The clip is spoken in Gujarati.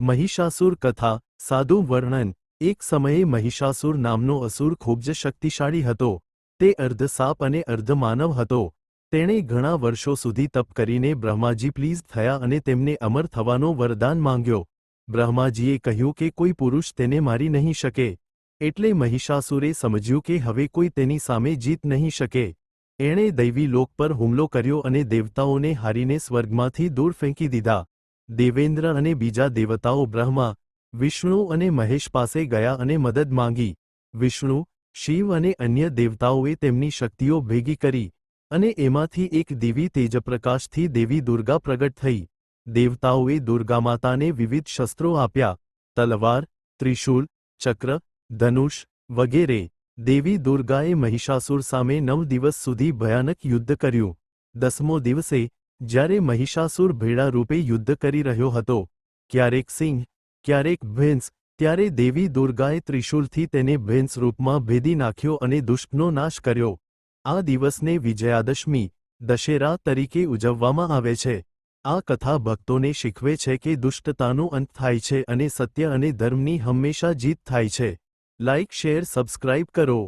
મહિષાસુર કથા સાદું વર્ણન એક સમયે મહિષાસુર નામનો અસુર ખૂબ જ શક્તિશાળી હતો. તે અર્ધ સાપ અને અર્ધ માનવ હતો. તેણે ઘણા વર્ષો સુધી તપ કરીને બ્રહ્માજી પ્લીઝ થયા અને તેમને અમર થવાનો વરદાન માંગ્યો. બ્રહ્માજીએ કહ્યું કે કોઈ પુરુષ તેને મારી નહીં શકે. એટલે મહિષાસુરે સમજ્યું કે હવે કોઈ તેની સામે જીત નહીં શકે. એણે દૈવી લોક પર હુમલો કર્યો અને દેવતાઓને હારીને સ્વર્ગમાંથી દૂર ફેંકી દીધા. દેવેન્દ્ર અને બીજા દેવતાઓ બ્રહ્મા, વિષ્ણુ અને મહેશ પાસે ગયા અને મદદ માંગી. વિષ્ણુ, શિવ અને અન્ય દેવતાઓએ તેમની શક્તિઓ ભેગી કરી અને એમાંથી એક દિવ્ય તેજપ્રકાશથી દેવી દુર્ગા પ્રગટ થઈ. દેવતાઓએ દુર્ગામાતાને વિવિધ શસ્ત્રો આપ્યા: તલવાર, ત્રિશૂલ, ચક્ર, ધનુષ વગેરે. દેવી દુર્ગાએ મહિષાસુર સામે 9 દિવસ સુધી ભયાનક યુદ્ધ કર્યું. 10મો દિવસે, જ્યારે મહિષાસુર ભેડા રૂપે યુદ્ધ કરી રહ્યો હતો, ક્યારેક સિંહ, ક્યારેક ભેંસ, ત્યારે દેવી દુર્ગાએ ત્રિશૂલથી તેને ભેંસ રૂપમાં ભેદી નાખ્યો અને દુષ્ટનો નાશ કર્યો. આ દિવસને વિજયાદશમી, દશેરા તરીકે ઉજવવામાં આવે છે. આ કથા ભક્તોને શીખવે છે કે દુષ્ટતાનો અંત થાય છે અને સત્ય અને ધર્મની હંમેશા જીત થાય છે. લાઇક, શેર, સબસ્ક્રાઇબ કરો.